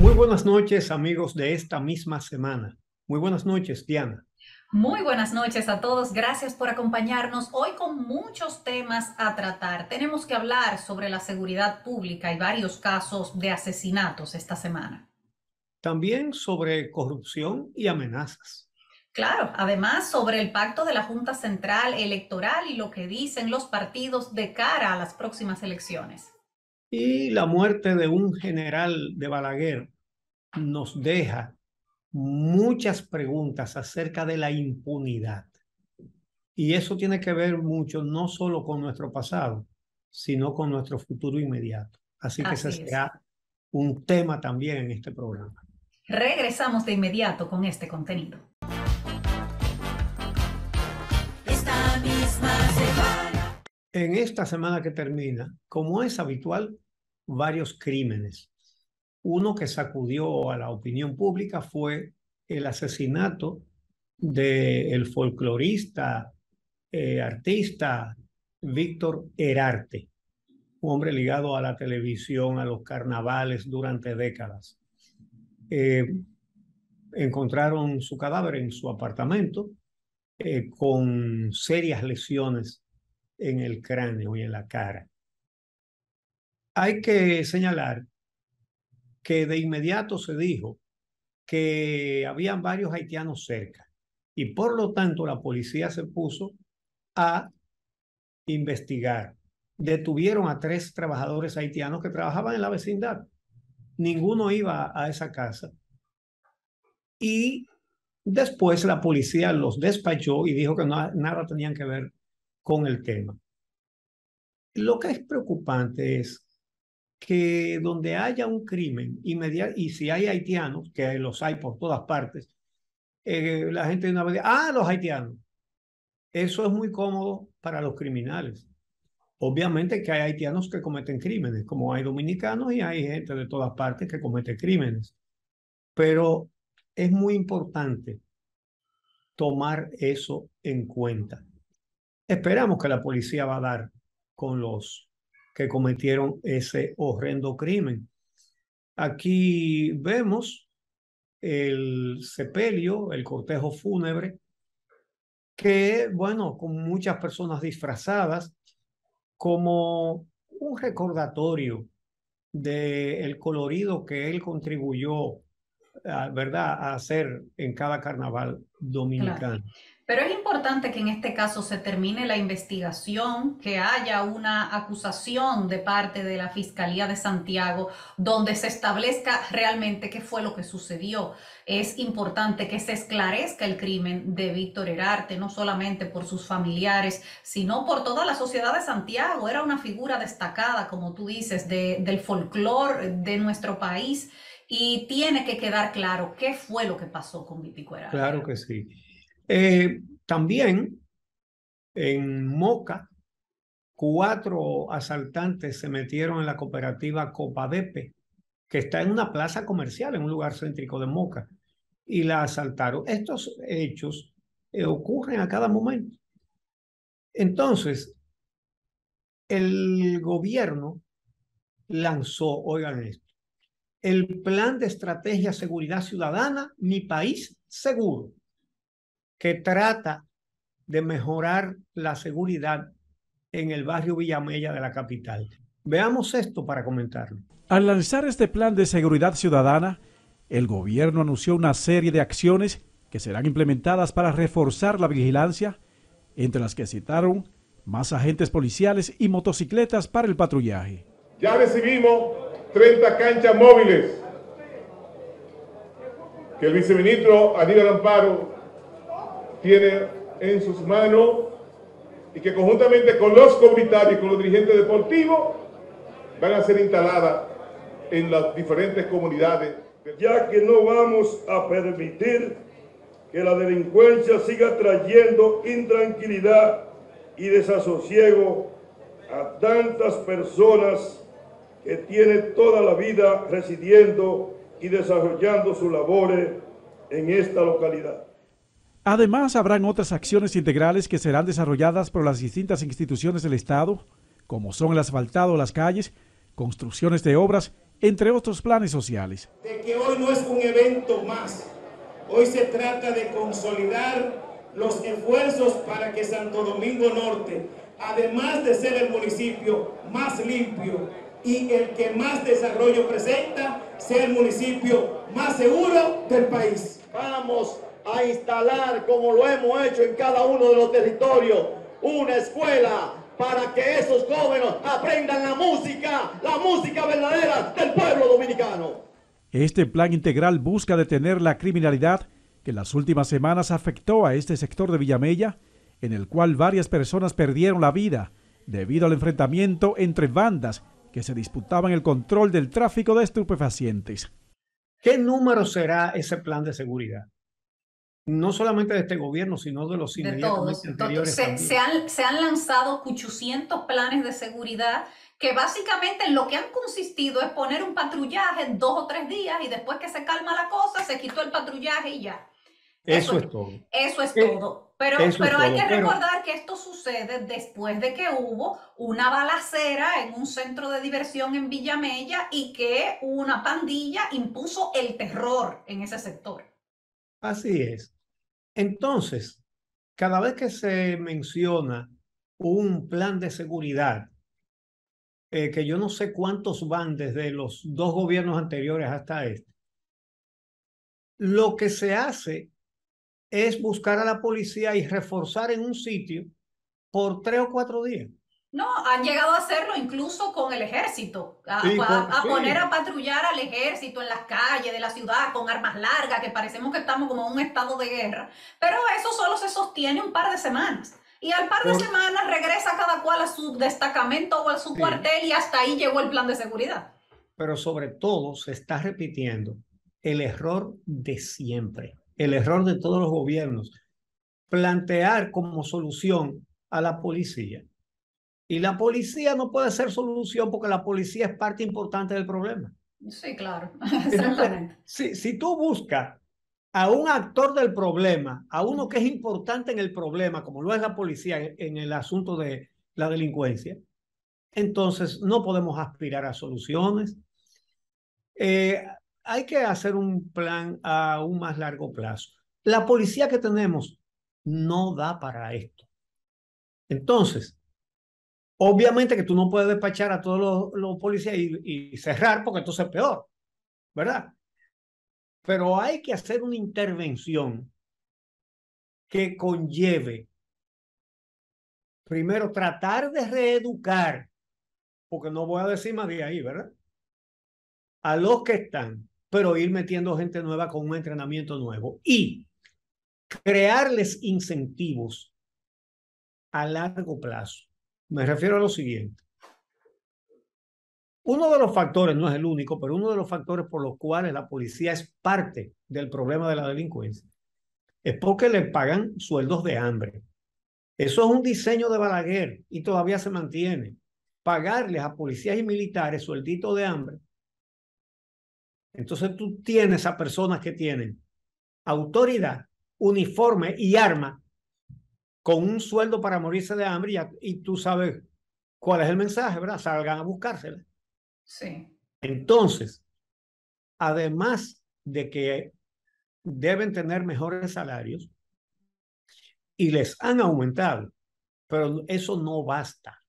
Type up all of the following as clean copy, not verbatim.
Muy buenas noches, amigos de esta misma semana. Muy buenas noches, Diana. Muy buenas noches a todos. Gracias por acompañarnos hoy con muchos temas a tratar. Tenemos que hablar sobre la seguridad pública y varios casos de asesinatos esta semana. También sobre corrupción y amenazas. Claro, además sobre el pacto de la Junta Central Electoral y lo que dicen los partidos de cara a las próximas elecciones. Y la muerte de un general de Balaguer nos deja muchas preguntas acerca de la impunidad. Y eso tiene que ver mucho no solo con nuestro pasado, sino con nuestro futuro inmediato. Así que ese Así es. será un tema también en este programa. Regresamos de inmediato con este contenido. Esta misma semana. En esta semana que termina, como es habitual, varios crímenes. Uno que sacudió a la opinión pública fue el asesinato del folclorista, artista Víctor Herarte, un hombre ligado a la televisión, a los carnavales durante décadas. Eh, Encontraron su cadáver en su apartamento con serias lesiones en el cráneo y en la cara. Hay que señalar que de inmediato se dijo que habían varios haitianos cerca y por lo tanto la policía se puso a investigar. Detuvieron a 3 trabajadores haitianos que trabajaban en la vecindad. Ninguno iba a esa casa y después la policía los despachó y dijo que no, nada tenían que ver con el tema. Lo que es preocupante es que donde haya un crimen inmediato, y si hay haitianos, que los hay por todas partes, la gente de una vez dice, los haitianos. Eso es muy cómodo para los criminales. Obviamente que hay haitianos que cometen crímenes, como hay dominicanos y hay gente de todas partes que comete crímenes. Pero es muy importante tomar eso en cuenta. Esperamos que la policía va a dar con los que cometieron ese horrendo crimen. Aquí vemos el sepelio, el cortejo fúnebre, que, bueno, con muchas personas disfrazadas, como un recordatorio del colorido que él contribuyó, ¿verdad?, a hacer en cada carnaval Claro. dominicano. Pero es importante que en este caso se termine la investigación, que haya una acusación de parte de la Fiscalía de Santiago donde se establezca realmente qué fue lo que sucedió. Es importante que se esclarezca el crimen de Víctor Herarte, no solamente por sus familiares, sino por toda la sociedad de Santiago. Era una figura destacada, como tú dices, del folclore de nuestro país y tiene que quedar claro qué fue lo que pasó con Víctor Herarte. Claro que sí. También en Moca, 4 asaltantes se metieron en la cooperativa Copadepe, que está en una plaza comercial, en un lugar céntrico de Moca, y la asaltaron. Estos hechos ocurren a cada momento. Entonces, el gobierno lanzó, oigan esto, el Plan de Estrategia Seguridad Ciudadana, Mi País Seguro, que trata de mejorar la seguridad en el barrio Villamella de la capital. Veamos esto para comentarlo. Al lanzar este plan de seguridad ciudadana, el gobierno anunció una serie de acciones que serán implementadas para reforzar la vigilancia, entre las que citaron más agentes policiales y motocicletas para el patrullaje. Ya recibimos 30 canchas móviles que el viceministro Aníbal Amparo tiene en sus manos y que conjuntamente con los comunitarios y con los dirigentes deportivos van a ser instaladas en las diferentes comunidades. Ya que no vamos a permitir que la delincuencia siga trayendo intranquilidad y desasosiego a tantas personas que tienen toda la vida residiendo y desarrollando sus labores en esta localidad. Además, habrán otras acciones integrales que serán desarrolladas por las distintas instituciones del Estado, como son el asfaltado de las calles, construcciones de obras entre otros planes sociales. De que hoy no es un evento más, hoy se trata de consolidar los esfuerzos para que Santo Domingo Norte, además de ser el municipio más limpio y el que más desarrollo presenta, sea el municipio más seguro del país. Vamos a instalar, como lo hemos hecho en cada uno de los territorios, una escuela para que esos jóvenes aprendan la música verdadera del pueblo dominicano. Este plan integral busca detener la criminalidad que en las últimas semanas afectó a este sector de Villamella, en el cual varias personas perdieron la vida debido al enfrentamiento entre bandas que se disputaban el control del tráfico de estupefacientes. ¿Qué número será ese plan de seguridad? No solamente de este gobierno, sino de los inmediatamente anteriores. Se han lanzado 800 planes de seguridad que básicamente en lo que han consistido es poner un patrullaje 2 o 3 días y después que se calma la cosa, se quitó el patrullaje y ya. Eso es todo. Eso es todo. Pero hay que recordar que esto sucede después de que hubo una balacera en un centro de diversión en Villamella y que una pandilla impuso el terror en ese sector. Así es. Entonces, cada vez que se menciona un plan de seguridad, que yo no sé cuántos van desde los 2 gobiernos anteriores hasta este, lo que se hace es buscar a la policía y reforzar en un sitio por 3 o 4 días. No, han llegado a hacerlo incluso con el ejército, poner a patrullar al ejército en las calles de la ciudad con armas largas, que parecemos que estamos como en un estado de guerra, pero eso solo se sostiene un par de semanas. Y al par de semanas regresa cada cual a su destacamento o a su cuartel y hasta ahí llegó el plan de seguridad. Pero sobre todo se está repitiendo el error de siempre, el error de todos los gobiernos, plantear como solución a la policía. Y la policía no puede ser solución porque la policía es parte importante del problema. Sí, claro, exactamente. Si tú buscas a un actor del problema, a uno que es importante en el problema, como lo es la policía en el asunto de la delincuencia, entonces no podemos aspirar a soluciones. Hay que hacer un plan a un más largo plazo. La policía que tenemos no da para esto. Entonces, obviamente que tú no puedes despachar a todos los policías y cerrar porque entonces es peor, ¿verdad? Pero hay que hacer una intervención que conlleve, primero, tratar de reeducar, porque no voy a decir más de ahí, ¿verdad? A los que están, pero ir metiendo gente nueva con un entrenamiento nuevo y crearles incentivos a largo plazo. Me refiero a lo siguiente. Uno de los factores, no es el único, pero uno de los factores por los cuales la policía es parte del problema de la delincuencia es porque le pagan sueldos de hambre. Eso es un diseño de Balaguer y todavía se mantiene. Pagarles a policías y militares suelditos de hambre. Entonces tú tienes a personas que tienen autoridad, uniforme y arma con un sueldo para morirse de hambre y tú sabes cuál es el mensaje, ¿verdad? Salgan a buscársela. Sí. Entonces, además de que deben tener mejores salarios y les han aumentado, pero eso no basta,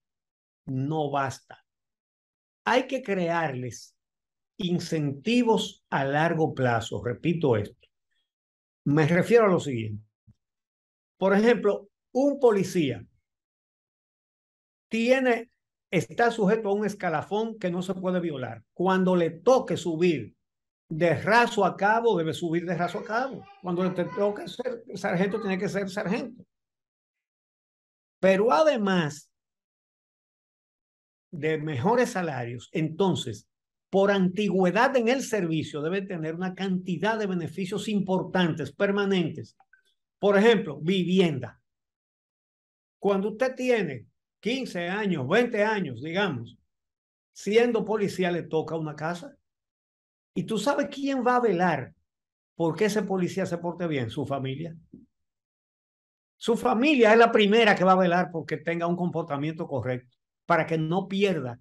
no basta. Hay que crearles incentivos a largo plazo. Repito esto. Me refiero a lo siguiente. Por ejemplo, un policía está sujeto a un escalafón que no se puede violar. Cuando le toque subir de raso a cabo, debe subir de raso a cabo. Cuando le toque ser sargento, tiene que ser sargento. Pero además de mejores salarios, entonces, por antigüedad en el servicio, debe tener una cantidad de beneficios importantes, permanentes. Por ejemplo, vivienda. Cuando usted tiene 15 años, 20 años, digamos, siendo policía, le toca una casa. ¿Y tú sabes quién va a velar por qué ese policía se porte bien? Su familia. Su familia es la primera que va a velar porque tenga un comportamiento correcto, para que no pierda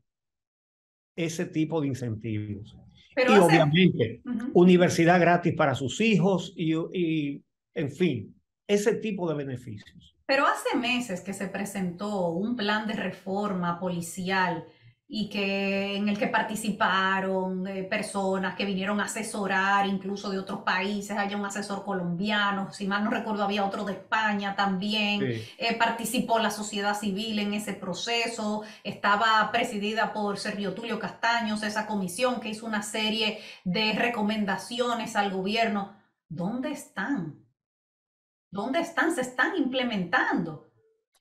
ese tipo de incentivos. Pero Y obviamente, Ujú. universidad gratis para sus hijos en fin, ese tipo de beneficios. Pero hace meses que se presentó un plan de reforma policial y en el que participaron personas que vinieron a asesorar, incluso de otros países. Hay un asesor colombiano, si mal no recuerdo, había otro de España también. Sí. Participó la sociedad civil en ese proceso. Estaba presidida por Servio Tulio Castaños, esa comisión que hizo una serie de recomendaciones al gobierno. ¿Dónde están? ¿Dónde están? Se están implementando.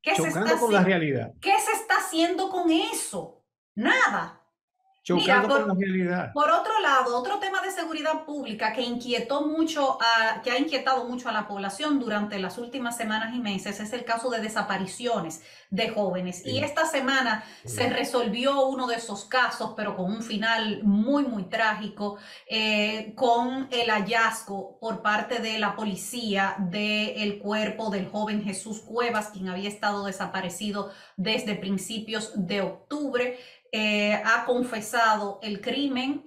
Chocando con la realidad. ¿Qué se está haciendo con eso? Nada. Chocando Mira, con la realidad. por otro lado, otro tema de seguridad pública que ha inquietado mucho a la población durante las últimas semanas y meses es el caso de desapariciones de jóvenes. Y esta semana se resolvió uno de esos casos, pero con un final muy, muy trágico, con el hallazgo por parte de la policía del cuerpo del joven Jesús Cuevas, quien había estado desaparecido desde principios de octubre. Ha confesado el crimen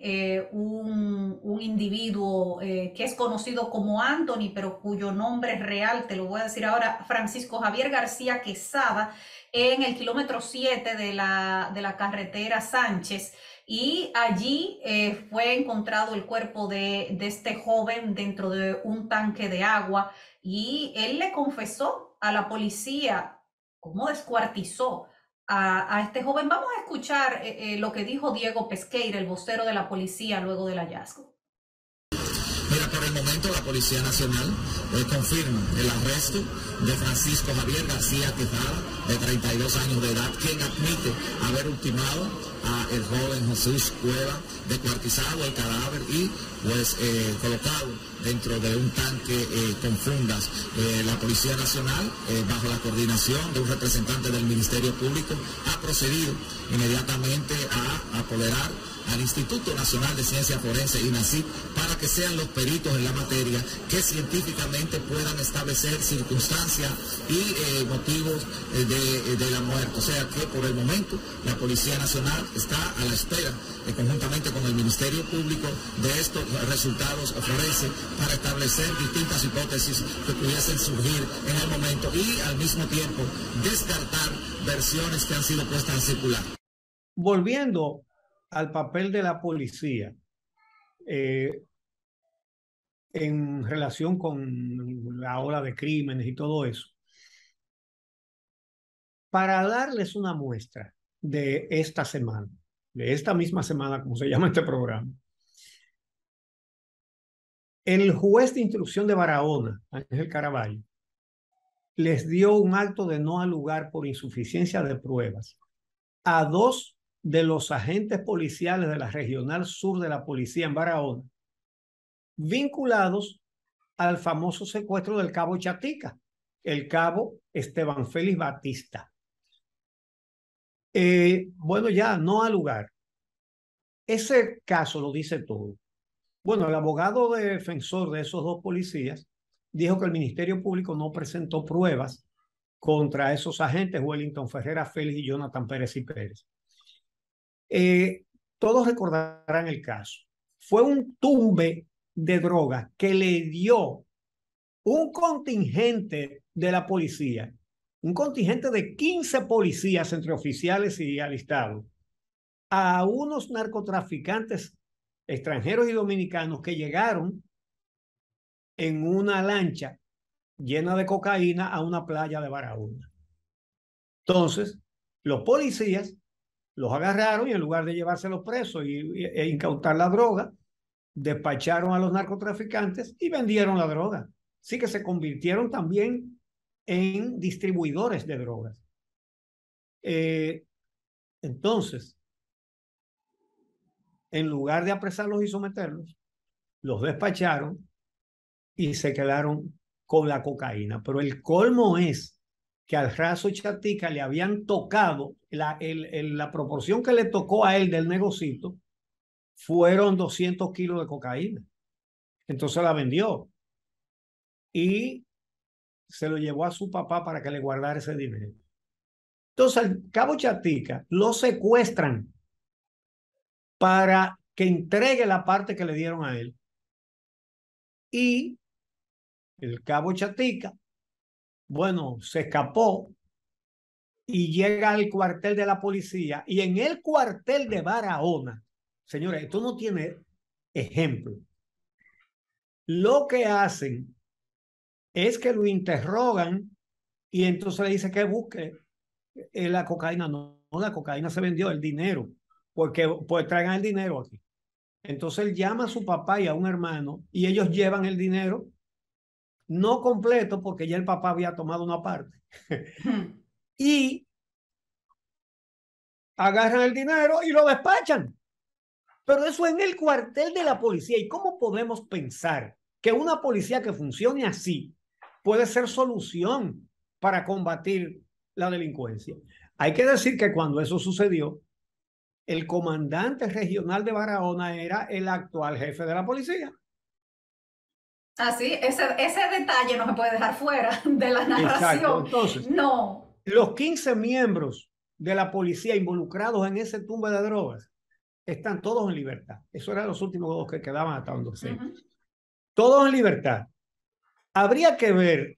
un individuo que es conocido como Anthony, pero cuyo nombre real, te lo voy a decir ahora, Francisco Javier García Quesada, en el kilómetro 7 de la carretera Sánchez. Y allí fue encontrado el cuerpo de este joven dentro de un tanque de agua, y él le confesó a la policía cómo descuartizó a este joven. Vamos a escuchar lo que dijo Diego Pesqueira, el vocero de la policía, luego del hallazgo. Mira, por el momento la Policía Nacional confirma el arresto de Francisco Javier García Quesada, de 32 años de edad, quien admite haber ultimado a el joven Jesús Cueva, descuartizado el cadáver y pues colocado dentro de un tanque con fundas. La Policía Nacional, bajo la coordinación de un representante del Ministerio Público, ha procedido inmediatamente a apoderar al Instituto Nacional de Ciencia Forense, INACIF, para que sean los peritos en la materia que científicamente puedan establecer circunstancias y motivos de la muerte. O sea que por el momento la Policía Nacional está a la espera, conjuntamente con el Ministerio Público, de estos resultados forenses para establecer distintas hipótesis que pudiesen surgir en el momento y al mismo tiempo descartar versiones que han sido puestas en circular. Volviendo al papel de la policía en relación con la ola de crímenes y todo eso, para darles una muestra de esta semana, de esta misma semana, como se llama este programa, el juez de instrucción de Barahona, Ángel Caraballo, les dio un acto de no al lugar por insuficiencia de pruebas a 2 de los agentes policiales de la Regional Sur de la Policía en Barahona, vinculados al famoso secuestro del cabo Chatica, el cabo Esteban Félix Batista. Bueno, ya no al lugar. Ese caso lo dice todo. Bueno, el abogado defensor de esos 2 policías dijo que el Ministerio Público no presentó pruebas contra esos agentes, Wellington Ferreira Félix y Jonathan Pérez y Pérez. Todos recordarán el caso. Fue un tumbe de drogas que le dio un contingente de la policía, un contingente de 15 policías entre oficiales y alistados, a unos narcotraficantes extranjeros y dominicanos que llegaron en una lancha llena de cocaína a una playa de Barahona. Entonces, los policías los agarraron y en lugar de llevárselos presos e incautar la droga, despacharon a los narcotraficantes y vendieron la droga. Así que se convirtieron también en distribuidores de drogas. Entonces, en lugar de apresarlos y someterlos, los despacharon y se quedaron con la cocaína. Pero el colmo es que al raso Chatica le habían tocado, la proporción que le tocó a él del negocito fueron 200 kilos de cocaína. Entonces la vendió y se lo llevó a su papá para que le guardara ese dinero. Entonces al cabo Chatica lo secuestran para que entregue la parte que le dieron a él. Y el cabo Chatica, bueno, se escapó y llega al cuartel de la policía. Y en el cuartel de Barahona, señores, esto no tiene ejemplo. Lo que hacen es que lo interrogan y entonces le dice que busque la cocaína. No, la cocaína se vendió, el dinero, porque pues traigan el dinero aquí. Entonces él llama a su papá y a un hermano y ellos llevan el dinero, no completo porque ya el papá había tomado una parte. Y agarran el dinero y lo despachan. Pero eso en el cuartel de la policía. ¿Y cómo podemos pensar que una policía que funcione así puede ser solución para combatir la delincuencia? Hay que decir que cuando eso sucedió, el comandante regional de Barahona era el actual jefe de la policía. Así, ese detalle no se puede dejar fuera de la narración. Exacto. Entonces, no. Los 15 miembros de la policía involucrados en ese tumbe de drogas están todos en libertad. Eso eran los últimos dos que quedaban hasta donde sé. Todos en libertad. Habría que ver,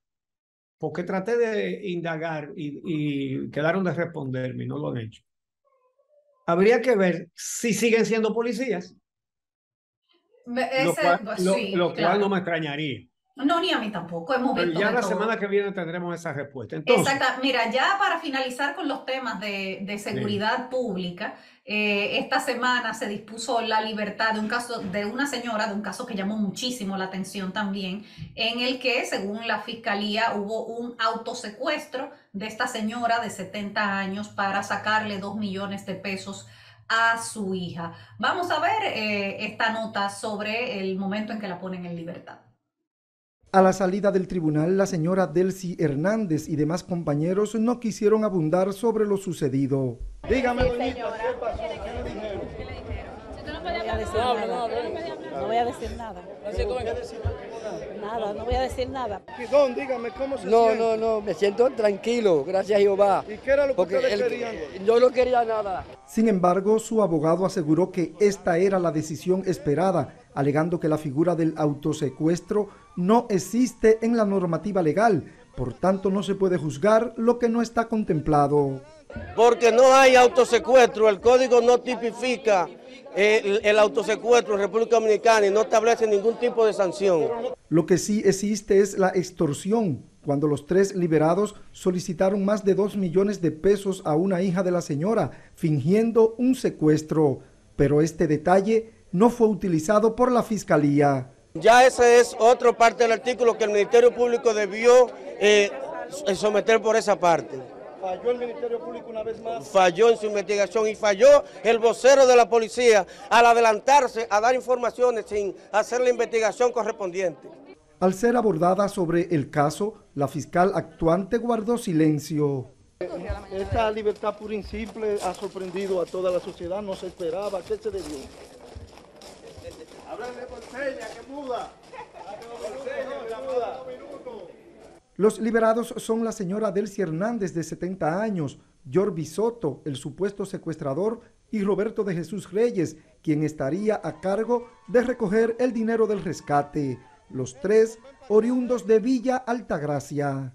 porque traté de indagar y quedaron de responderme y no lo han hecho. Habría que ver si siguen siendo policías. Lo cual no me extrañaría. No, ni a mí tampoco. Pero ya la semana que viene tendremos esa respuesta. Entonces, exacto. Mira, ya para finalizar con los temas de seguridad pública, esta semana se dispuso la libertad de un caso de una señora, de un caso que llamó muchísimo la atención también, en el que, según la fiscalía, hubo un autosecuestro de esta señora de 70 años para sacarle 2 millones de pesos a su hija. Vamos a ver esta nota sobre el momento en que la ponen en libertad. A la salida del tribunal, la señora Delcy Hernández y demás compañeros no quisieron abundar sobre lo sucedido. Dígame, doñita, ¿qué pasó? ¿Qué le dijeron? No voy a decir nada. Nada, no voy a decir nada. Don, dígame, ¿cómo se siente? No, me siento tranquilo, gracias a Jehová. ¿Y qué era lo que ustedes querían? Yo no quería nada. Sin embargo, su abogado aseguró que esta era la decisión esperada, alegando que la figura del autosecuestro no existe en la normativa legal, por tanto no se puede juzgar lo que no está contemplado. Porque no hay autosecuestro, el código no tipifica el autosecuestro en República Dominicana y no establece ningún tipo de sanción. Lo que sí existe es la extorsión, cuando los 3 liberados solicitaron más de 2 millones de pesos a una hija de la señora, fingiendo un secuestro. Pero este detalle no fue utilizado por la Fiscalía. Ya ese es otra parte del artículo que el Ministerio Público debió someter por esa parte. ¿Falló el Ministerio Público una vez más? Falló en su investigación y falló el vocero de la policía al adelantarse a dar informaciones sin hacer la investigación correspondiente. Al ser abordada sobre el caso, la fiscal actuante guardó silencio. Esta libertad pura y simple ha sorprendido a toda la sociedad, no se esperaba. ¿Qué se debió? Háblale por señas, que muda. Los liberados son la señora Delcy Hernández, de 70 años, Jorby Soto, el supuesto secuestrador, y Roberto de Jesús Reyes, quien estaría a cargo de recoger el dinero del rescate. Los 3 oriundos de Villa Altagracia.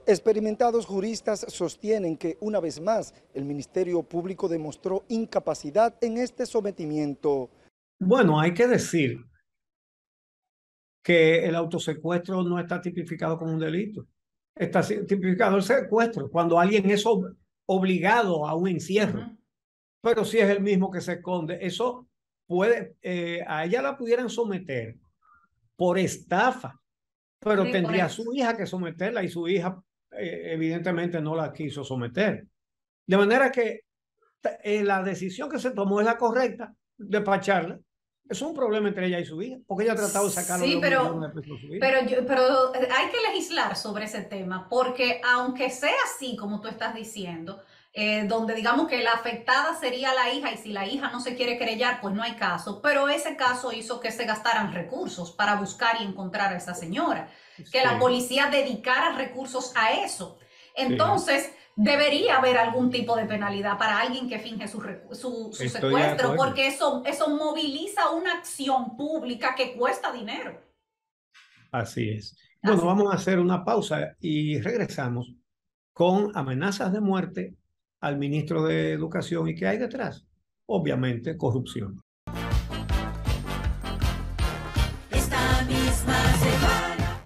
Experimentados juristas sostienen que, una vez más, el Ministerio Público demostró incapacidad en este sometimiento. Bueno, hay que decir que el autosecuestro no está tipificado como un delito. Está tipificado el secuestro, cuando alguien es obligado a un encierro. Pero si es el mismo que se esconde, eso puede, a ella la pudieran someter por estafa, pero sí, tendría a su hija que someterla y su hija evidentemente no la quiso someter. De manera que la decisión que se tomó es la correcta, despacharla. Es un problema entre ella y su hija, porque ella ha tratado de sacarlo sí, de su hija. Pero hay que legislar sobre ese tema, porque aunque sea así, como tú estás diciendo, donde digamos que la afectada sería la hija y si la hija no se quiere querellar, pues no hay caso, pero ese caso hizo que se gastaran recursos para buscar y encontrar a esa señora, que la policía dedicara recursos a eso. Entonces, debería haber algún tipo de penalidad para alguien que finge su secuestro, porque eso moviliza una acción pública que cuesta dinero. Así es. Bueno, vamos a hacer una pausa y regresamos con amenazas de muerte al ministro de Educación. ¿Y qué hay detrás? Obviamente, corrupción.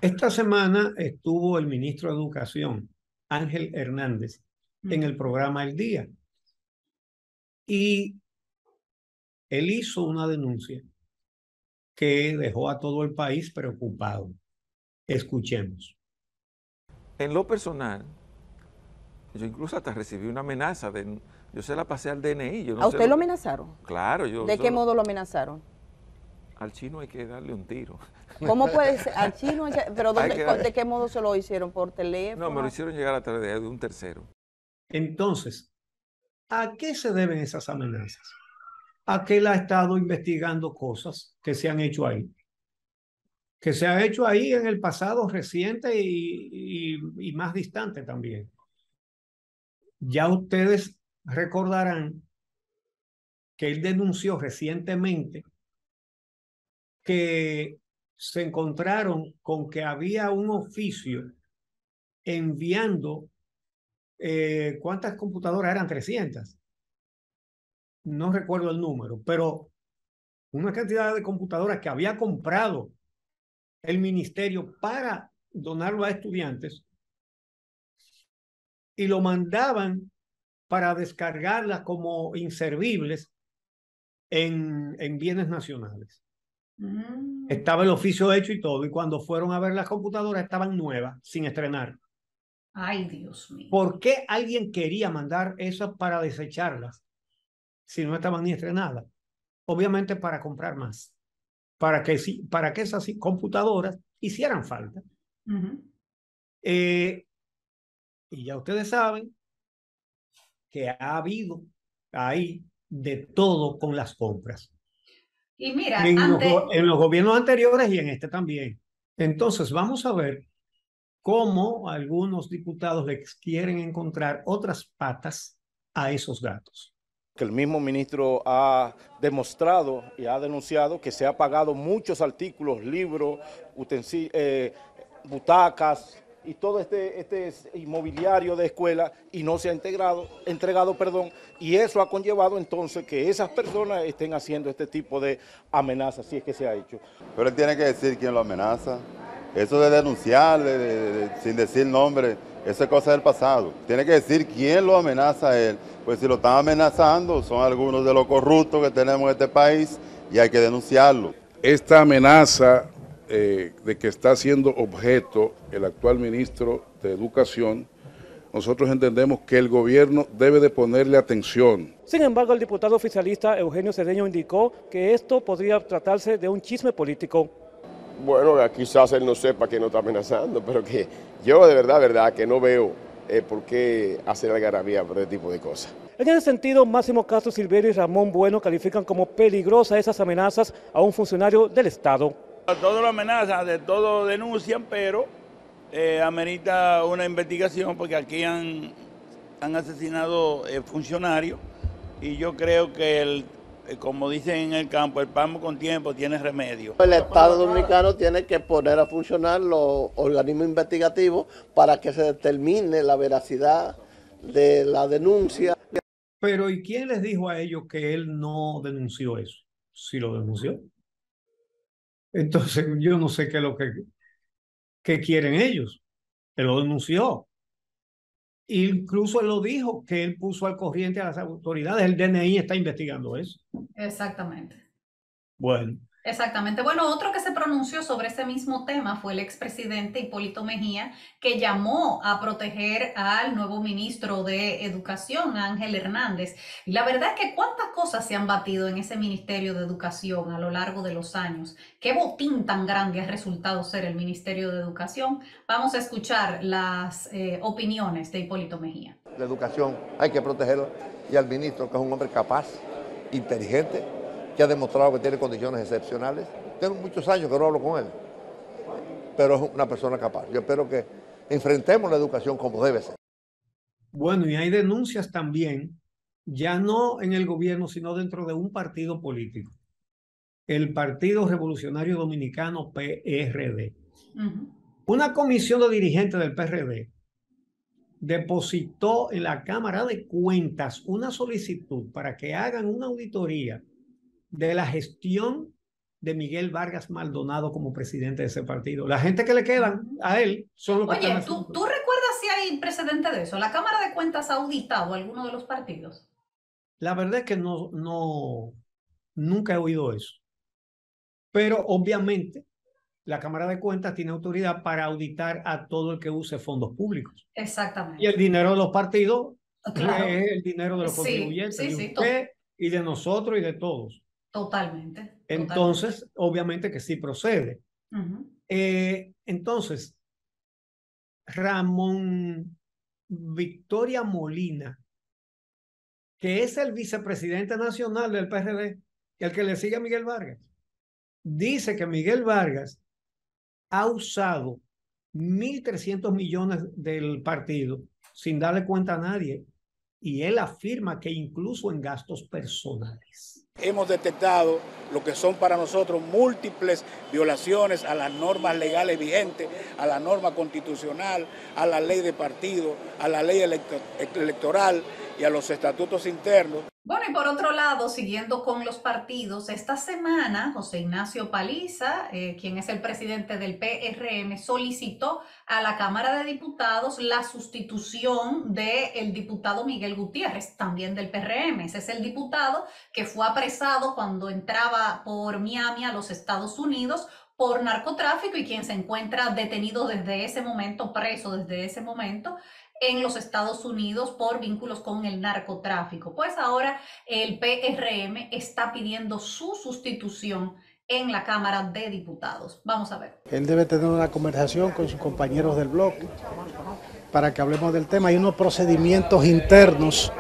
Esta semana estuvo el ministro de Educación, Ángel Hernández, en el programa El Día. Y él hizo una denuncia que dejó a todo el país preocupado. Escuchemos. En lo personal, yo incluso hasta recibí una amenaza. Yo se la pasé al DNI. Yo no ¿A usted lo amenazaron? Claro. ¿De qué modo lo amenazaron? Al chino hay que darle un tiro. ¿Cómo puede ser? ¿Al chino? ¿Pero de qué modo se lo hicieron? ¿Por teléfono? No, me lo hicieron llegar a través de un tercero. Entonces, ¿a qué se deben esas amenazas? A que él ha estado investigando cosas que se han hecho ahí. Que se ha hecho ahí en el pasado reciente y más distante también. Ya ustedes recordarán que él denunció recientemente que se encontraron con que había un oficio enviando, ¿cuántas computadoras eran? 300. No recuerdo el número, pero una cantidad de computadoras que había comprado el ministerio para donarlo a estudiantes y lo mandaban para descargarlas como inservibles en bienes nacionales. Estaba el oficio hecho y todo, y cuando fueron a ver las computadoras estaban nuevas, sin estrenar. Ay, Dios mío. ¿Por qué alguien quería mandar esas para desecharlas si no estaban ni estrenadas? Obviamente para comprar más, para que esas computadoras hicieran falta. Y ya ustedes saben que ha habido ahí de todo con las compras. Y mira, en los gobiernos anteriores y en este también. Entonces vamos a ver cómo algunos diputados les quieren encontrar otras patas a esos gatos. Que el mismo ministro ha demostrado y ha denunciado que se ha pagado muchos artículos, libros, butacas y todo este inmobiliario de escuela y no se ha entregado, y eso ha conllevado entonces que esas personas estén haciendo este tipo de amenazas, si es que se ha hecho. Pero él tiene que decir quién lo amenaza. Eso de denunciar sin decir nombre, eso es cosa del pasado. Tiene que decir quién lo amenaza a él. Pues si lo están amenazando, son algunos de los corruptos que tenemos en este país y hay que denunciarlo. Esta amenaza de que está siendo objeto el actual ministro de Educación, nosotros entendemos que el gobierno debe de ponerle atención. Sin embargo, el diputado oficialista Eugenio Cedeño indicó que esto podría tratarse de un chisme político. Bueno, quizás él no sepa que no está amenazando, pero que yo de verdad, que no veo por qué hacer algarabía por este tipo de cosas. En ese sentido, Máximo Castro Silverio y Ramón Bueno califican como peligrosas esas amenazas a un funcionario del Estado. A todos lo amenazan, de todo denuncian, pero amerita una investigación porque aquí han asesinado funcionarios y yo creo que como dicen en el campo, el palmo con tiempo tiene remedio. El Estado Dominicano tiene que poner a funcionar los organismos investigativos para que se determine la veracidad de la denuncia. Pero ¿y quién les dijo a ellos que él no denunció eso? Si lo denunció. Entonces yo no sé qué es lo que quieren ellos. Él lo denunció. Incluso él lo dijo, que él puso al corriente a las autoridades. El DNI está investigando eso. Exactamente. Bueno. Exactamente. Bueno, otro que se pronunció sobre ese mismo tema fue el expresidente Hipólito Mejía, que llamó a proteger al nuevo ministro de Educación, Ángel Hernández. Y la verdad es que cuántas cosas se han batido en ese Ministerio de Educación a lo largo de los años. Qué botín tan grande ha resultado ser el Ministerio de Educación. Vamos a escuchar las opiniones de Hipólito Mejía. La educación hay que protegerla y al ministro, que es un hombre capaz, inteligente, que ha demostrado que tiene condiciones excepcionales. Tengo muchos años que no hablo con él, pero es una persona capaz. Yo espero que enfrentemos la educación como debe ser. Bueno, y hay denuncias también, ya no en el gobierno, sino dentro de un partido político, el Partido Revolucionario Dominicano, PRD. Una comisión de dirigentes del PRD depositó en la Cámara de Cuentas una solicitud para que hagan una auditoría de la gestión de Miguel Vargas Maldonado como presidente de ese partido. La gente que le quedan a él son los que Oye, están ¿tú recuerdas si hay precedente de eso? ¿La Cámara de Cuentas ha auditado a alguno de los partidos? La verdad es que nunca he oído eso. Pero obviamente la Cámara de Cuentas tiene autoridad para auditar a todo el que use fondos públicos. Exactamente. Y el dinero de los partidos Claro. es el dinero de los contribuyentes, de usted y de nosotros y de todos. Totalmente. Entonces, obviamente que sí procede. Entonces, Ramón Victoria Molina, que es el vicepresidente nacional del PRD, el que le sigue a Miguel Vargas, dice que Miguel Vargas ha usado 1.300 millones del partido sin darle cuenta a nadie. Y él afirma que incluso en gastos personales. Hemos detectado lo que son para nosotros múltiples violaciones a las normas legales vigentes, a la norma constitucional, a la ley de partido, a la ley electoral y a los estatutos internos. Bueno, y por otro lado, siguiendo con los partidos, esta semana José Ignacio Paliza, quien es el presidente del PRM, solicitó a la Cámara de Diputados la sustitución del diputado Miguel Gutiérrez, también del PRM. Ese es el diputado que fue apresado cuando entraba por Miami a los Estados Unidos por narcotráfico y quien se encuentra detenido desde ese momento, preso desde ese momento, en los Estados Unidos por vínculos con el narcotráfico. Pues ahora el PRM está pidiendo su sustitución en la Cámara de Diputados. Vamos a ver. Él debe tener una conversación con sus compañeros del bloque para que hablemos del tema. Hay unos procedimientos internos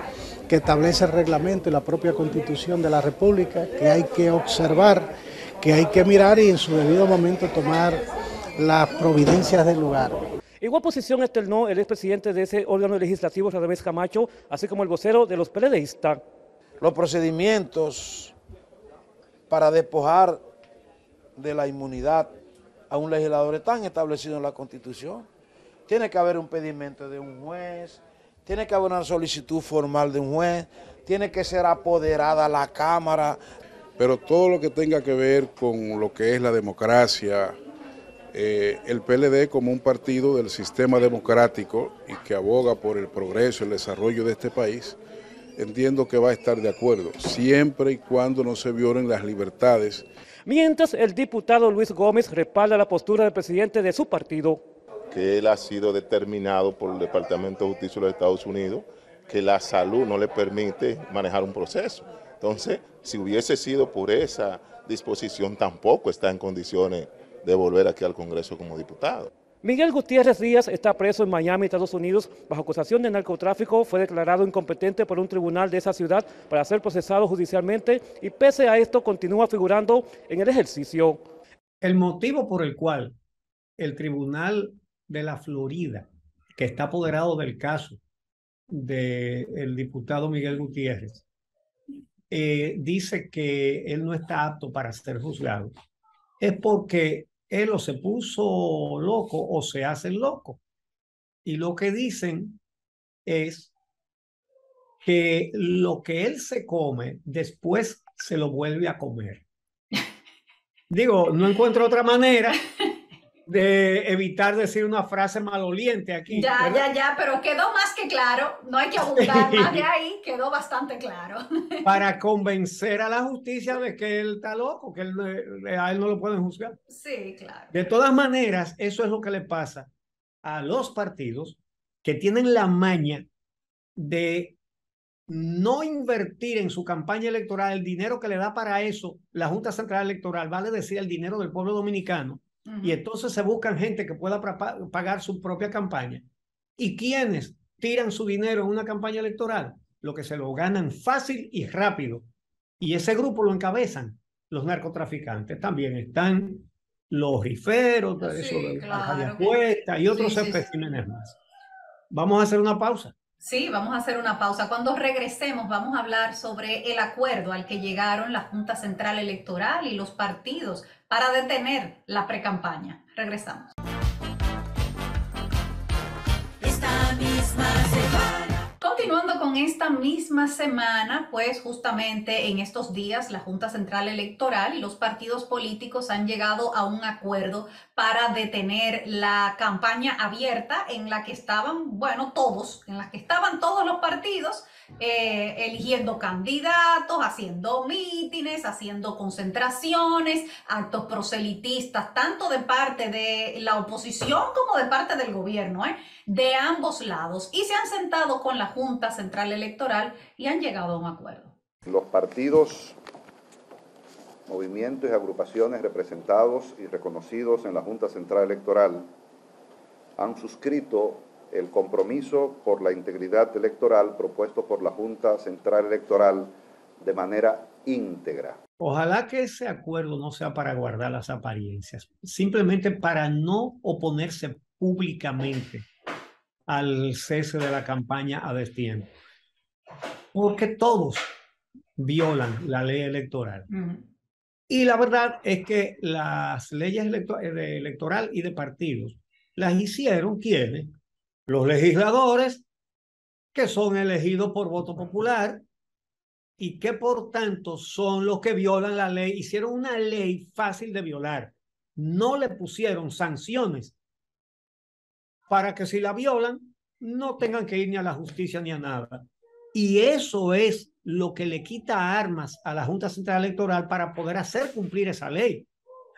que establece el reglamento y la propia Constitución de la República que hay que observar, que hay que mirar y en su debido momento tomar las providencias del lugar. Igual posición externó el expresidente de ese órgano legislativo, Radamés Camacho, así como el vocero de los PLDistas. Los procedimientos para despojar de la inmunidad a un legislador están establecidos en la Constitución. Tiene que haber un pedimento de un juez, tiene que haber una solicitud formal de un juez, tiene que ser apoderada la Cámara. Pero todo lo que tenga que ver con lo que es la democracia, el PLD como un partido del sistema democrático y que aboga por el progreso y el desarrollo de este país, entiendo que va a estar de acuerdo, siempre y cuando no se violen las libertades. Mientras el diputado Luis Gómez respalda la postura del presidente de su partido. Que él ha sido determinado por el Departamento de Justicia de los Estados Unidos, que la salud no le permite manejar un proceso. Entonces, si hubiese sido por esa disposición, tampoco está en condiciones de volver aquí al Congreso como diputado. Miguel Gutiérrez Díaz está preso en Miami, Estados Unidos, bajo acusación de narcotráfico. Fue declarado incompetente por un tribunal de esa ciudad para ser procesado judicialmente y pese a esto continúa figurando en el ejercicio. El motivo por el cual el tribunal de la Florida, que está apoderado del caso del diputado Miguel Gutiérrez, dice que él no está apto para ser juzgado, es porque él o se puso loco o se hace loco. Y lo que dicen es que lo que él se come, después se lo vuelve a comer. Digo, no encuentro otra manera de evitar decir una frase maloliente aquí. Ya, pero quedó más que claro, no hay que abundar más de ahí, quedó bastante claro. Para convencer a la justicia de que él está loco, que a él no lo pueden juzgar. Sí, claro. De todas maneras, eso es lo que le pasa a los partidos que tienen la maña de no invertir en su campaña electoral el dinero que le da para eso la Junta Central Electoral, vale decir el dinero del pueblo dominicano. Y entonces se buscan gente que pueda pagar su propia campaña. ¿Y quiénes tiran su dinero en una campaña electoral? Lo que se lo ganan fácil y rápido. Y ese grupo lo encabezan los narcotraficantes. También están los riferos, las apuestas y otros especímenes más. Vamos a hacer una pausa. Sí, vamos a hacer una pausa. Cuando regresemos vamos a hablar sobre el acuerdo al que llegaron la Junta Central Electoral y los partidos para detener la precampaña. Regresamos. Esta misma semana. Continuando con esta misma semana, pues justamente en estos días la Junta Central Electoral y los partidos políticos han llegado a un acuerdo para detener la campaña abierta en la que estaban, bueno, en la que estaban todos los partidos eligiendo candidatos, haciendo mítines, haciendo concentraciones, actos proselitistas, tanto de parte de la oposición como de parte del gobierno, de ambos lados. Y se han sentado con la Junta Central Electoral y han llegado a un acuerdo. Los partidos, movimientos y agrupaciones representados y reconocidos en la Junta Central Electoral han suscrito el compromiso por la integridad electoral propuesto por la Junta Central Electoral de manera íntegra. Ojalá que ese acuerdo no sea para guardar las apariencias, simplemente para no oponerse públicamente al cese de la campaña a destiempo, porque todos violan la ley electoral. Y la verdad es que las leyes electoral y de partidos las hicieron ¿quiénes? Los legisladores, que son elegidos por voto popular y que por tanto son los que violan la ley. Hicieron una ley fácil de violar. No le pusieron sanciones para que si la violan no tengan que ir ni a la justicia ni a nada. Y eso es lo que le quita armas a la Junta Central Electoral para poder hacer cumplir esa ley.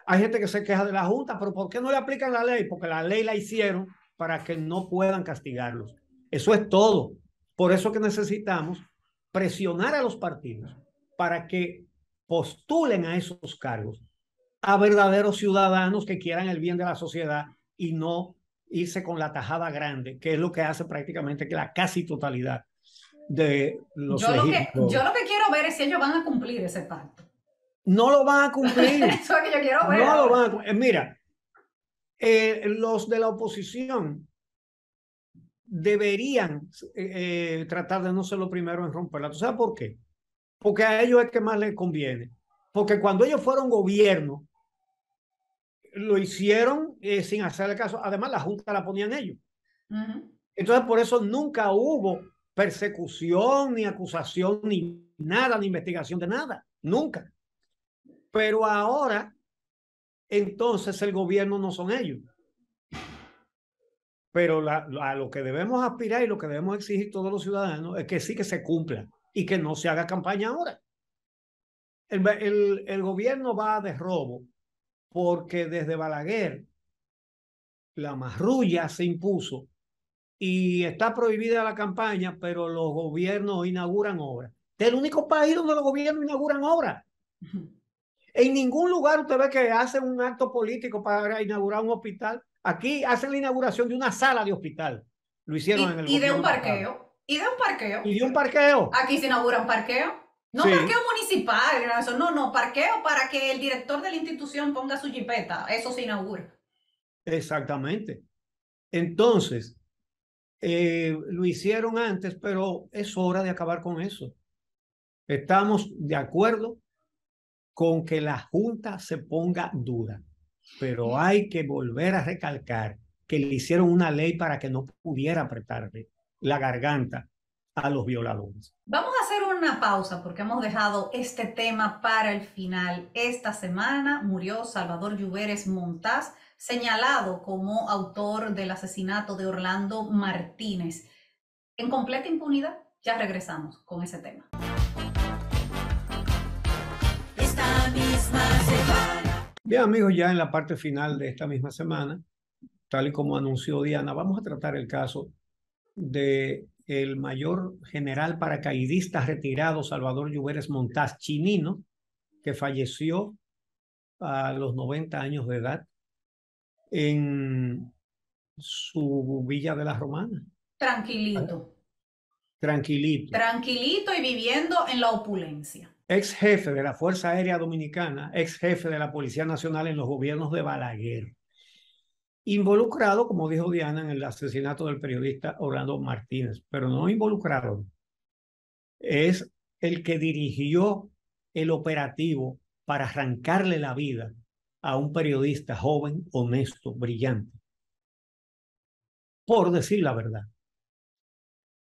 Hay gente que se queja de la Junta, pero ¿por qué no le aplican la ley? Porque la ley la hicieron para que no puedan castigarlos. Eso es todo. Por eso que necesitamos presionar a los partidos para que postulen a esos cargos a verdaderos ciudadanos que quieran el bien de la sociedad y no irse con la tajada grande, que es lo que hace prácticamente que la casi totalidad de los legisladores. Yo lo que quiero ver es si ellos van a cumplir ese pacto. No lo van a cumplir. Eso es que yo quiero ver. No lo van a cumplir. Mira, los de la oposición deberían tratar de no ser los primeros en romperla. ¿Tú sabes por qué? Porque a ellos es que más les conviene. Porque cuando ellos fueron gobierno, lo hicieron sin hacerle caso. Además, la Junta la ponían ellos. Entonces, por eso nunca hubo persecución, ni acusación, ni nada, ni investigación de nada. Nunca. Pero ahora, entonces, el gobierno no son ellos. Pero a lo que debemos aspirar y lo que debemos exigir todos los ciudadanos es que sí que se cumpla y que no se haga campaña ahora. El gobierno va de robo porque desde Balaguer la marrulla se impuso y está prohibida la campaña, pero los gobiernos inauguran obras. Es el único país donde los gobiernos inauguran obras. En ningún lugar usted ve que hacen un acto político para inaugurar un hospital. Aquí hacen la inauguración de una sala de hospital. Lo hicieron en el y de un parqueo. Y de un parqueo. Y de un parqueo. Aquí se inaugura un parqueo. No, sí. Parqueo municipal. Eso. No, parqueo para que el director de la institución ponga su jipeta. Eso se inaugura. Exactamente. Entonces, lo hicieron antes, pero es hora de acabar con eso. Estamos de acuerdo con que la Junta se ponga dura, pero hay que volver a recalcar que le hicieron una ley para que no pudiera apretarle la garganta a los violadores. Vamos a hacer una pausa porque hemos dejado este tema para el final. Esta semana murió Salvador Lluveres Montaz, señalado como autor del asesinato de Orlando Martínez. En completa impunidad, ya regresamos con ese tema. Bien, amigos, ya en la parte final de esta misma semana, tal y como anunció Diana, vamos a tratar el caso de el mayor general paracaidista retirado Salvador Lluveres Montaz, Chinino, que falleció a los 90 años de edad en su villa de la Romana. Tranquilito. Tranquilito. Tranquilito y viviendo en la opulencia. Ex jefe de la Fuerza Aérea Dominicana, ex jefe de la Policía Nacional en los gobiernos de Balaguer. involucrado, como dijo Diana, en el asesinato del periodista Orlando Martínez, pero no involucrado. Es el que dirigió el operativo para arrancarle la vida a un periodista joven, honesto, brillante. Por decir la verdad.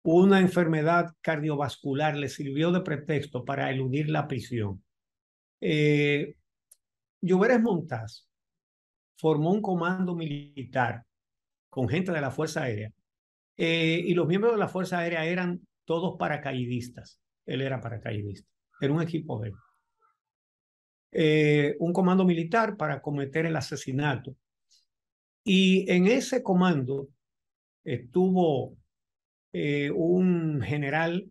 Una enfermedad cardiovascular le sirvió de pretexto para eludir la prisión. Lluveres Montaz formó un comando militar con gente de la Fuerza Aérea y los miembros de la Fuerza Aérea eran todos paracaidistas. Él era paracaidista. Era un equipo de él. Un comando militar para cometer el asesinato. Y en ese comando estuvo un general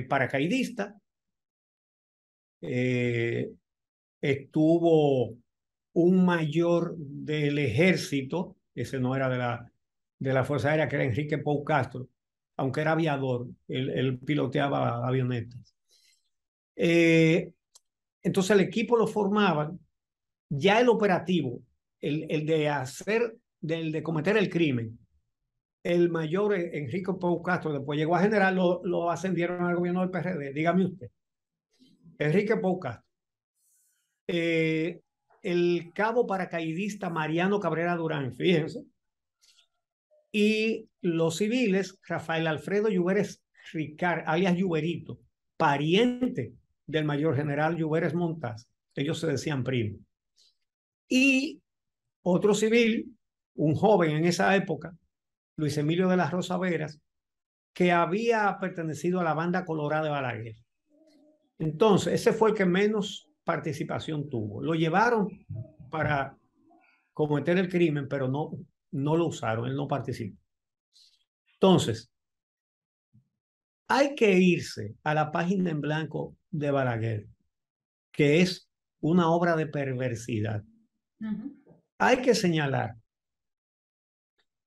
paracaidista, estuvo un mayor del ejército, ese no era de la Fuerza Aérea, que era Enrique Pou Castro, aunque era aviador, él piloteaba avionetas. Entonces el equipo lo formaban, ya el operativo, el de cometer el crimen. El mayor Enrique Pou Castro, después llegó a general, lo ascendieron al gobierno del PRD. Dígame usted. Enrique Pou Castro. El cabo paracaidista Mariano Cabrera Durán, fíjense. Y los civiles, Rafael Alfredo Lluveres Ricard, alias Lluverito, pariente del mayor general Lluveres Montaz. Ellos se decían primos. Y otro civil, un joven en esa época, Luis Emilio de las Rosaveras, que había pertenecido a la banda colorada de Balaguer. Entonces, ese fue el que menos participación tuvo. Lo llevaron para cometer el crimen, pero no lo usaron, él no participó. Entonces, hay que irse a la página en blanco de Balaguer, que es una obra de perversidad. Hay que señalar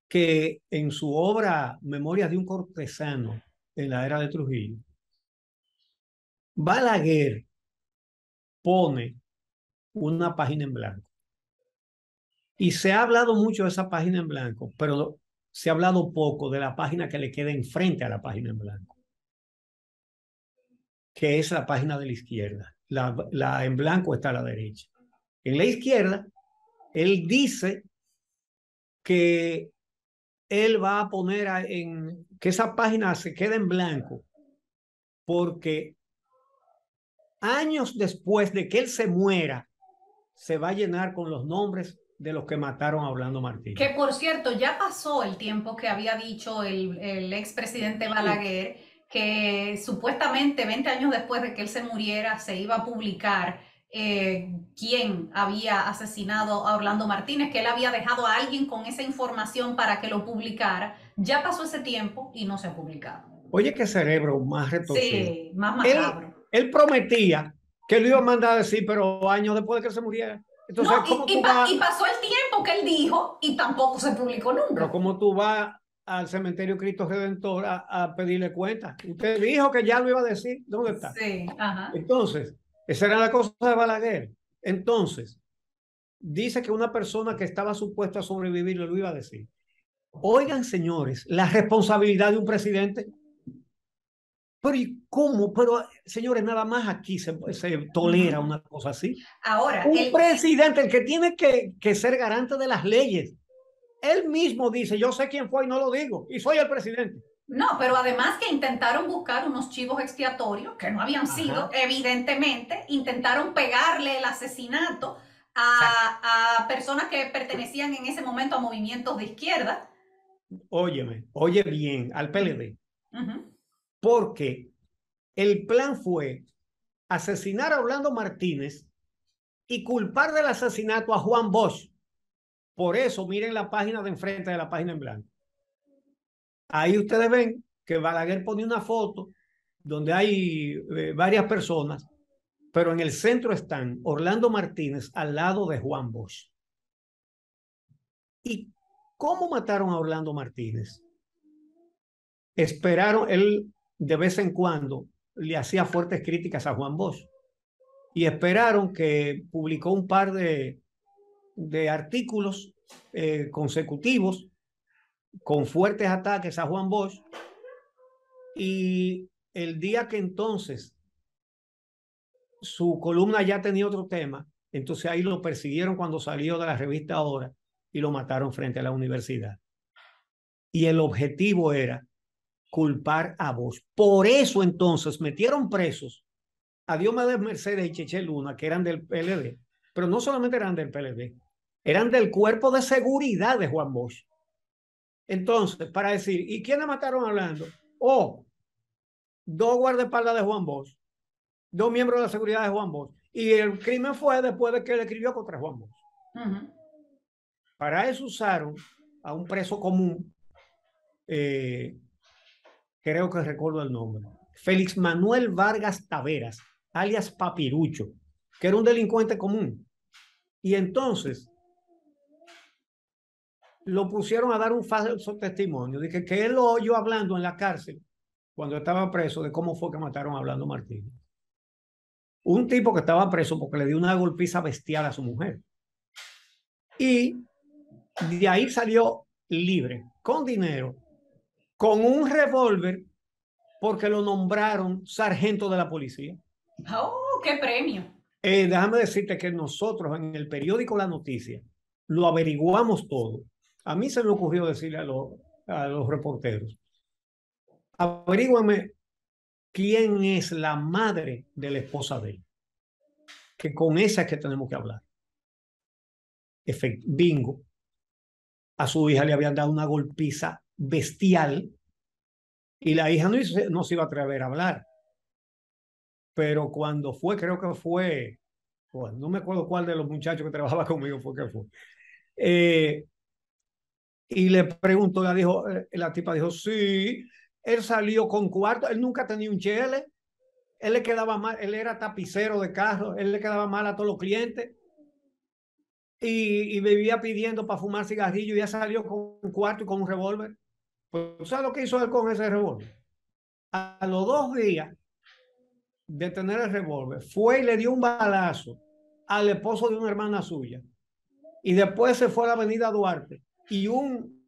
que en su obra Memorias de un cortesano en la era de Trujillo, Balaguer pone una página en blanco. Y se ha hablado mucho de esa página en blanco, pero se ha hablado poco de la página que le queda enfrente a la página en blanco, que es la página de la izquierda. La en blanco está a la derecha. En la izquierda, él dice que él va a poner que esa página se quede en blanco porque años después de que él se muera, se va a llenar con los nombres de los que mataron a Orlando Martínez. Que por cierto, ya pasó el tiempo que había dicho el expresidente Balaguer, que supuestamente 20 años después de que él se muriera se iba a publicar quién había asesinado a Orlando Martínez, que él había dejado a alguien con esa información para que lo publicara. Ya pasó ese tiempo y no se ha publicado. Oye, qué cerebro más retorcido. Sí, más macabro. Él prometía que lo iba a mandar a decir, pero años después de que se muriera. Entonces, no, y pasó el tiempo que él dijo y tampoco se publicó nunca. Pero ¿cómo tú vas al cementerio Cristo Redentor a pedirle cuenta? Usted dijo que ya lo iba a decir. ¿Dónde está? Sí, ajá. Entonces, esa era la cosa de Balaguer. Entonces, dice que una persona que estaba supuesta a sobrevivir lo iba a decir. Oigan, señores, la responsabilidad de un presidente. Pero ¿y cómo? Pero, señores, nada más aquí se tolera una cosa así. Ahora, un presidente, el que tiene que ser garante de las leyes. Él mismo dice, yo sé quién fue y no lo digo, y soy el presidente. No, pero además que intentaron buscar unos chivos expiatorios que no habían sido, evidentemente, intentaron pegarle el asesinato a personas que pertenecían en ese momento a movimientos de izquierda. Óyeme, oye bien, al PLD. Porque el plan fue asesinar a Orlando Martínez y culpar del asesinato a Juan Bosch. Por eso, miren la página de enfrente de la página en blanco. Ahí ustedes ven que Balaguer pone una foto donde hay varias personas, pero en el centro están Orlando Martínez al lado de Juan Bosch. ¿Y cómo mataron a Orlando Martínez? Esperaron, él de vez en cuando le hacía fuertes críticas a Juan Bosch y esperaron que publicó un par de artículos consecutivos con fuertes ataques a Juan Bosch, y el día que entonces su columna ya tenía otro tema, entonces ahí lo persiguieron cuando salió de la revista Ahora y lo mataron frente a la universidad. Y el objetivo era culpar a Bosch. Por eso entonces metieron presos a Diomedes Mercedes y Cheche Luna, que eran del PLD, pero no solamente eran del PLD, eran del cuerpo de seguridad de Juan Bosch. Entonces, para decir, ¿y quiénes mataron hablando? Oh, 2 guardaespaldas de Juan Bosch, 2 miembros de la seguridad de Juan Bosch. Y el crimen fue después de que él escribió contra Juan Bosch. Para eso usaron a un preso común, creo que recuerdo el nombre, Félix Manuel Vargas Taveras, alias Papirucho, que era un delincuente común. Y entonces lo pusieron a dar un falso testimonio de que él lo oyó hablando en la cárcel cuando estaba preso de cómo fue que mataron a Orlando Martínez. Un tipo que estaba preso porque le dio una golpiza bestial a su mujer. Y de ahí salió libre, con dinero, con un revólver, porque lo nombraron sargento de la policía. ¡Oh, qué premio! Déjame decirte que nosotros en el periódico La Noticia lo averiguamos todo. A mí se me ocurrió decirle a los reporteros, averíguame quién es la madre de la esposa de él, que con esa es que tenemos que hablar. Bingo. A su hija le habían dado una golpiza bestial y la hija no se iba a atrever a hablar. Pero cuando fue, creo que fue, bueno, no me acuerdo cuál de los muchachos que trabajaba conmigo fue que fue. Y le preguntó, la tipa dijo, sí, él salió con cuarto, él nunca tenía un chele, él le quedaba mal, él era tapicero de carros, él le quedaba mal a todos los clientes y vivía pidiendo para fumar cigarrillo y ya salió con un cuarto y con un revólver. Pues, ¿sabes lo que hizo él con ese revólver? A los 2 días de tener el revólver, fue y le dio un balazo al esposo de una hermana suya. Y después se fue a la avenida Duarte y un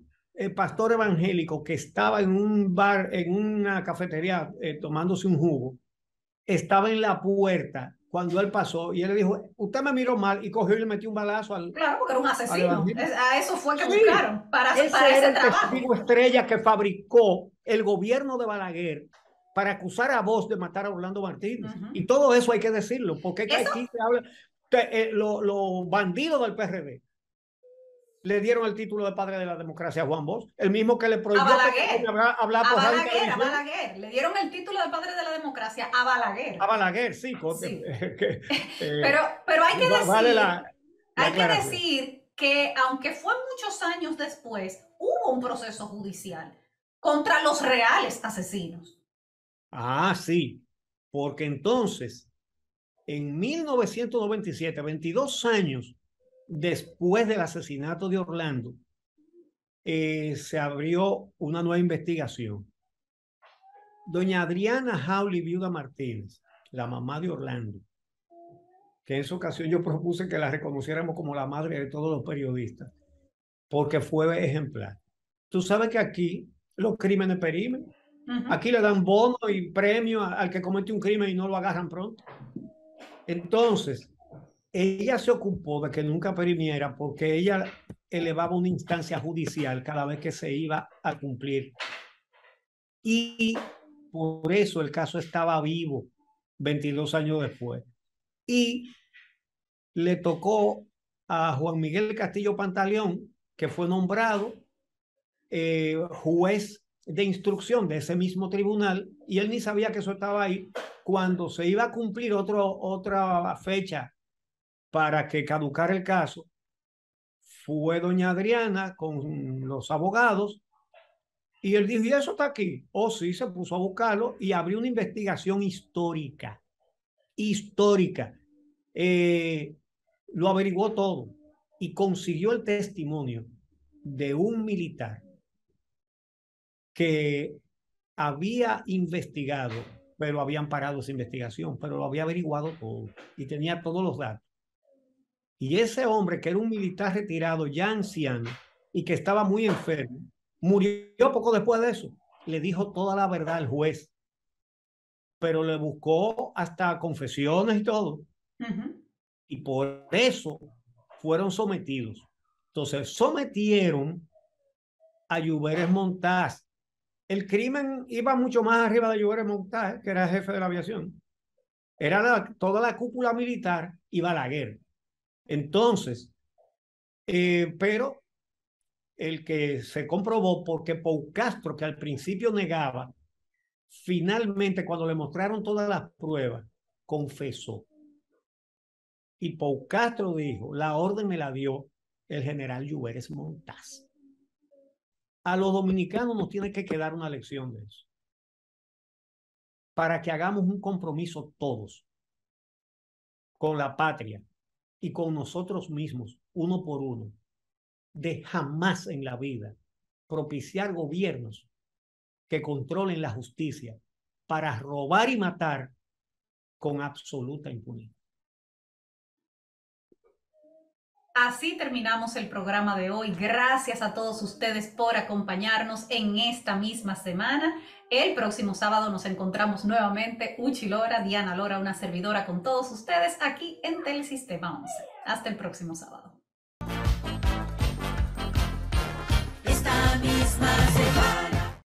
pastor evangélico que estaba en un bar, en una cafetería, tomándose un jugo, estaba en la puerta cuando él pasó y él le dijo, usted me miró mal, y cogió y le metió un balazo al... Claro, porque era un asesino. A eso fue que sí, buscaron para ese trabajo. Testigo estrella que fabricó el gobierno de Balaguer para acusar a Bosch de matar a Orlando Martínez. Y todo eso hay que decirlo, porque aquí se habla, los bandidos del PRD le dieron el título de padre de la democracia a Juan Bosch, el mismo que le prohibió hablar por a Balaguer, le dieron el título de padre de la democracia a Balaguer. A Balaguer, sí. Sí. Pero hay que decir, vale hay que decir que aunque fue muchos años después, hubo un proceso judicial contra los reales asesinos. Ah, sí, porque entonces, en 1997, 22 años después del asesinato de Orlando, se abrió una nueva investigación. Doña Adriana Jauli Viuda Martínez, la mamá de Orlando, que en esa ocasión yo propuse que la reconociéramos como la madre de todos los periodistas, porque fue ejemplar. Tú sabes que aquí los crímenes perimen. Aquí le dan bono y premio al que comete un crimen y no lo agarran pronto. Entonces, ella se ocupó de que nunca perimiera porque ella elevaba una instancia judicial cada vez que se iba a cumplir. Y por eso el caso estaba vivo 22 años después. Y le tocó a Juan Miguel Castillo Pantaleón, que fue nombrado juez de instrucción de ese mismo tribunal, y él ni sabía que eso estaba ahí. Cuando se iba a cumplir otra fecha para que caducara el caso, fue doña Adriana con los abogados y él dijo, ¿y eso está aquí? Oh, sí, se puso a buscarlo y abrió una investigación histórica. Lo averiguó todo y consiguió el testimonio de un militar que había investigado, pero habían parado esa investigación, pero lo había averiguado todo y tenía todos los datos. Y ese hombre, que era un militar retirado, ya anciano, y que estaba muy enfermo, murió poco después de eso. Le dijo toda la verdad al juez, pero le buscó hasta confesiones y todo. Y por eso fueron sometidos. Entonces, sometieron a Lluveres Montaz. El crimen iba mucho más arriba de Lluveres Montaz, que era jefe de la aviación. Era toda la cúpula militar y Balaguer. Entonces, pero el que se comprobó, porque Pau Castro, que al principio negaba, finalmente cuando le mostraron todas las pruebas, confesó. Y Pau Castro dijo, la orden me la dio el general Lluveres Montaz. A los dominicanos nos tiene que quedar una lección de eso, para que hagamos un compromiso todos con la patria y con nosotros mismos, uno por uno, de jamás en la vida propiciar gobiernos que controlen la justicia para robar y matar con absoluta impunidad. Así terminamos el programa de hoy. Gracias a todos ustedes por acompañarnos en esta misma semana. El próximo sábado nos encontramos nuevamente, Uchi Lora, Diana Lora, una servidora con todos ustedes aquí en Telesistema 11. Hasta el próximo sábado. Esta misma semana.